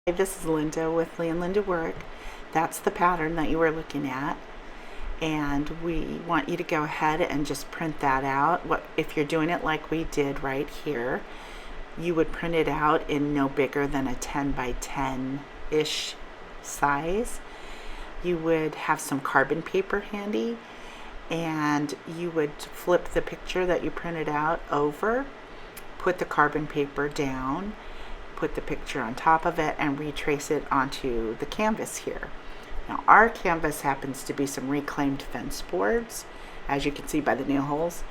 Hey, this is Linda with Lee and Linda Work. That's the pattern that you were looking at, and we want you to go ahead and just print that out. If you're doing it like we did right here, you would print it out in no bigger than a 10 by 10-ish size. You would have some carbon paper handy, and you would flip the picture that you printed out over, put the carbon paper down, put the picture on top of it, and retrace it onto the canvas here. Now our canvas happens to be some reclaimed fence boards, as you can see by the nail holes.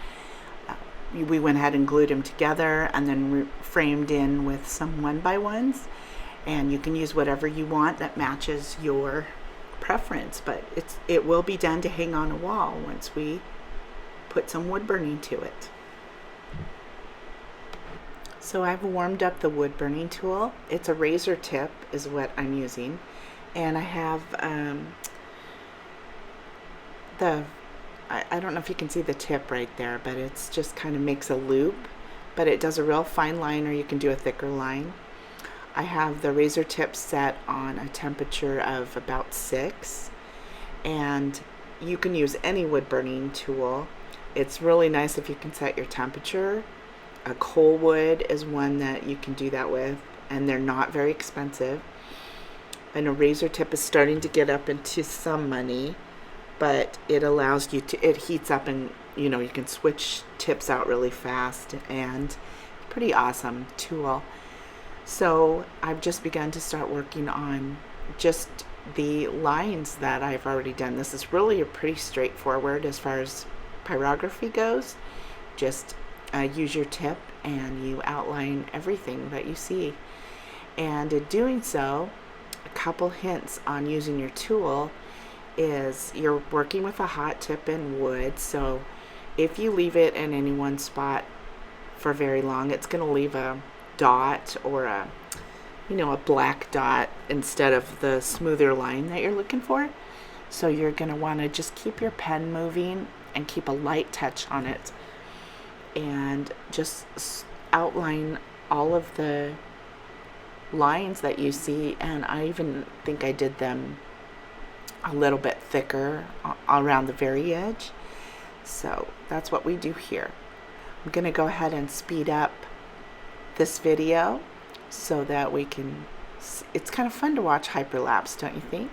We went ahead and glued them together and then framed in with some 1x1s, and you can use whatever you want that matches your preference, but it will be done to hang on a wall once we put some wood burning to it. So I've warmed up the wood burning tool. It's a razor tip is what I'm using, and I have I don't know if you can see the tip right there, but it's just kind of makes a loop, but it does a real fine line, or you can do a thicker line. I have the razor tip set on a temperature of about 6, and you can use any wood burning tool. It's really nice if you can set your temperature. A coal wood is one that you can do that with, and they're not very expensive. And a razor tip is starting to get up into some money, but it allows you to, it heats up, and you can switch tips out really fast, and pretty awesome tool. So I've just begun to start working on just the lines that I've already done. This is really pretty straightforward as far as pyrography goes. Just use your tip and you outline everything that you see. And in doing so, a couple hints on using your tool is you're working with a hot tip in wood, so if you leave it in any one spot for very long, it's going to leave a dot, or a black dot instead of the smoother line that you're looking for. So you're going to want to just keep your pen moving and keep a light touch on it, and just outline all of the lines that you see. And I even think I did them a little bit thicker around the very edge. So that's what we do here. I'm going to go ahead and speed up this video so that we can, it's kind of fun to watch hyperlapse, don't you think?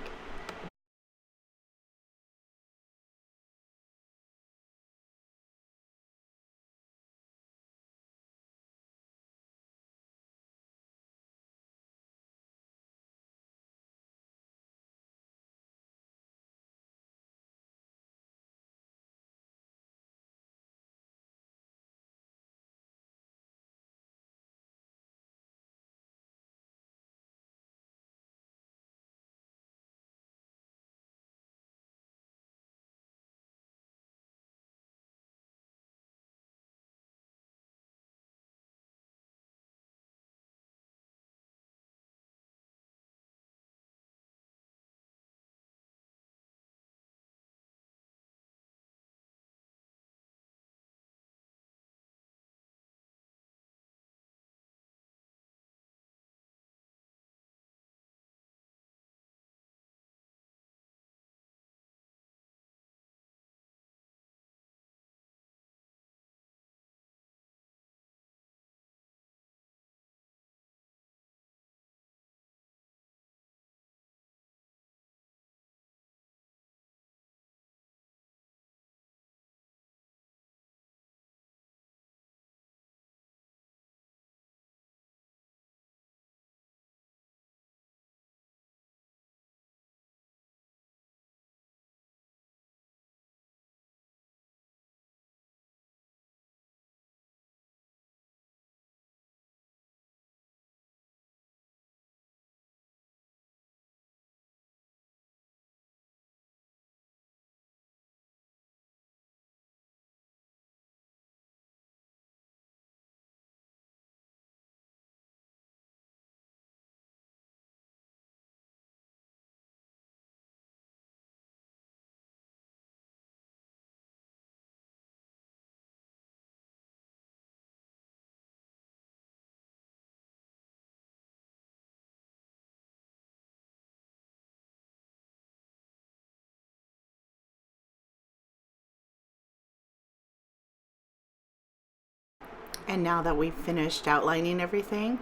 And now that we've finished outlining everything,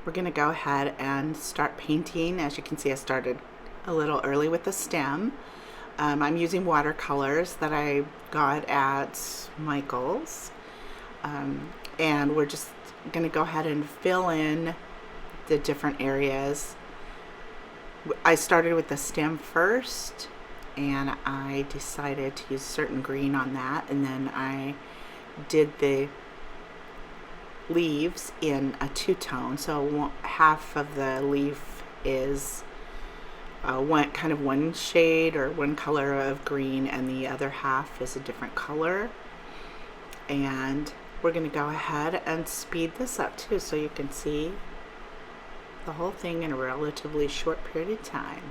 we're going to go ahead and start painting. As you can see, I started a little early with the stem. I'm using watercolors that I got at Michael's. And we're just going to go ahead and fill in the different areas. I started with the stem first, and I decided to use certain green on that, and then I did the leaves in a two-tone, so half of the leaf is one shade or one color of green, and the other half is a different color. And we're going to go ahead and speed this up too, so you can see the whole thing in a relatively short period of time.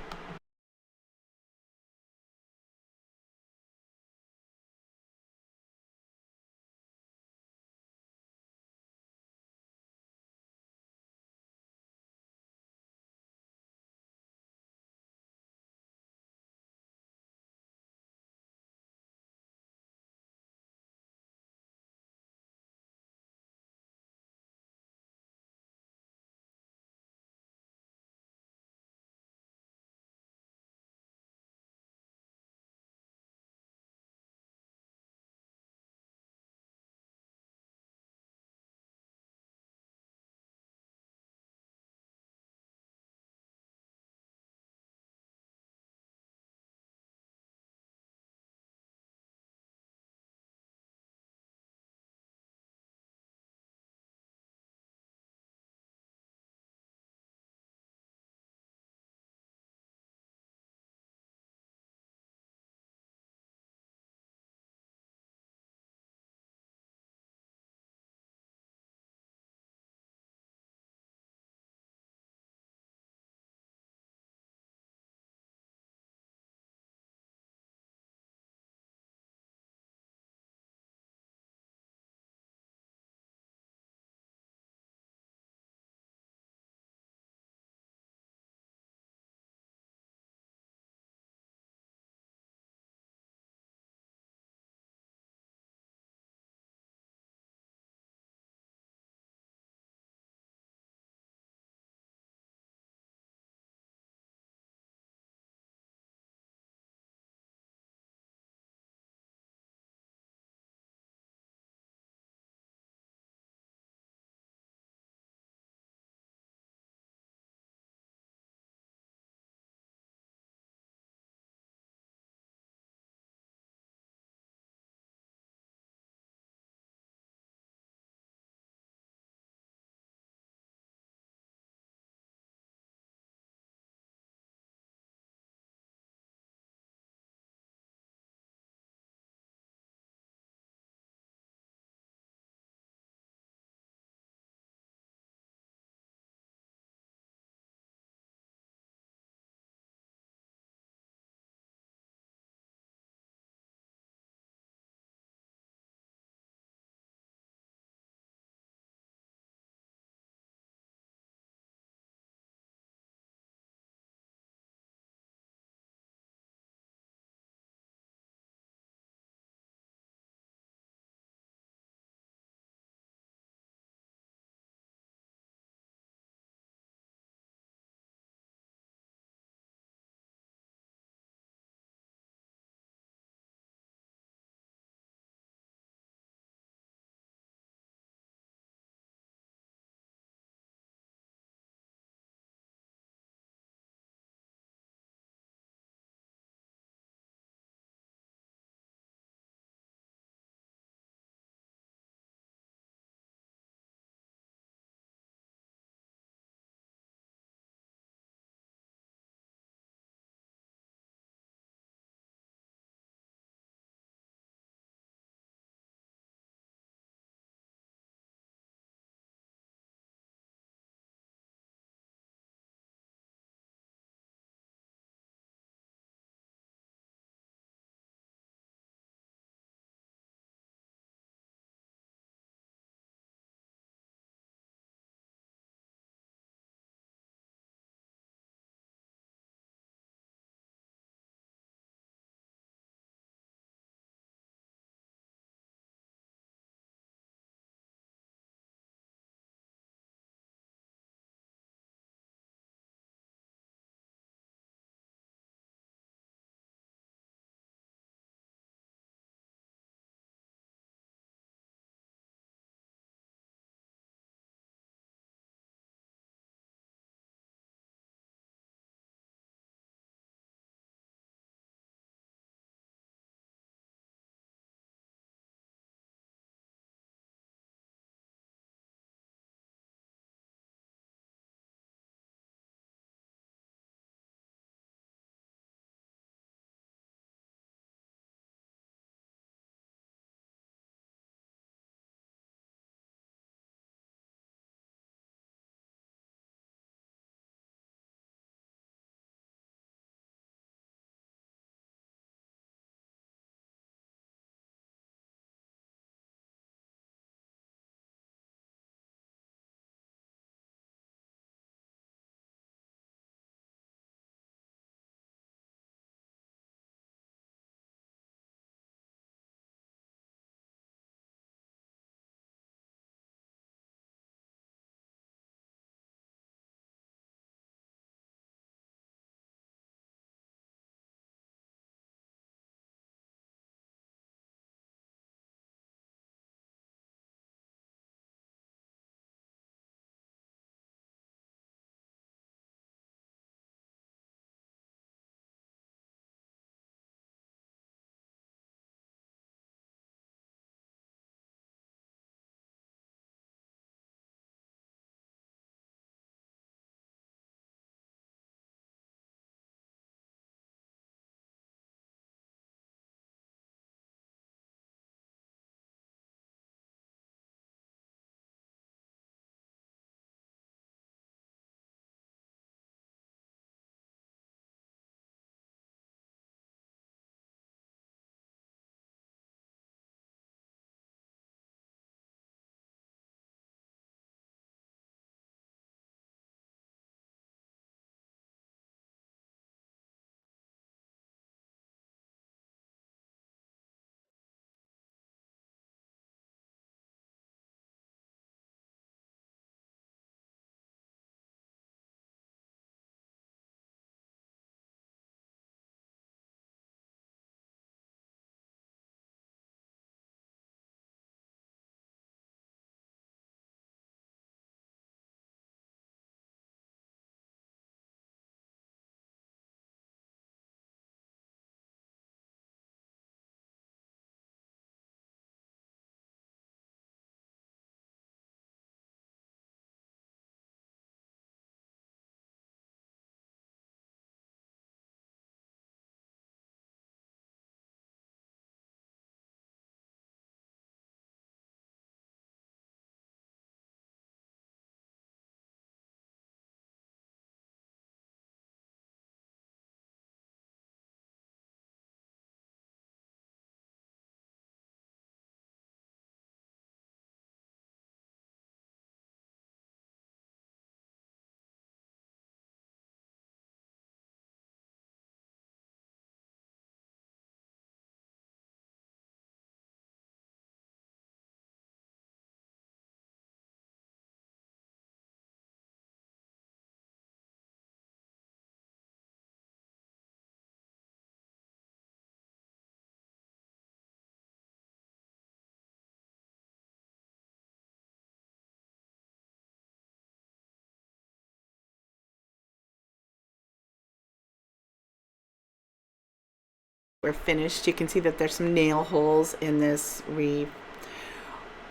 We're finished. You can see that there's some nail holes in this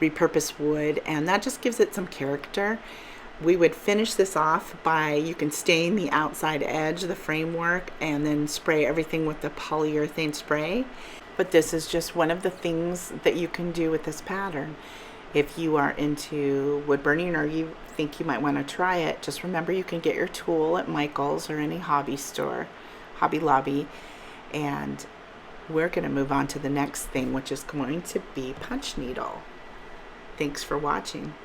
repurposed wood, and that just gives it some character. We would finish this off by, you can stain the outside edge, the framework, and then spray everything with the polyurethane spray. But this is just one of the things that you can do with this pattern. If you are into wood burning or you think you might want to try it, just remember you can get your tool at Michael's or any hobby store, Hobby Lobby, and we're going to move on to the next thing, which is going to be punch needle. Thanks for watching.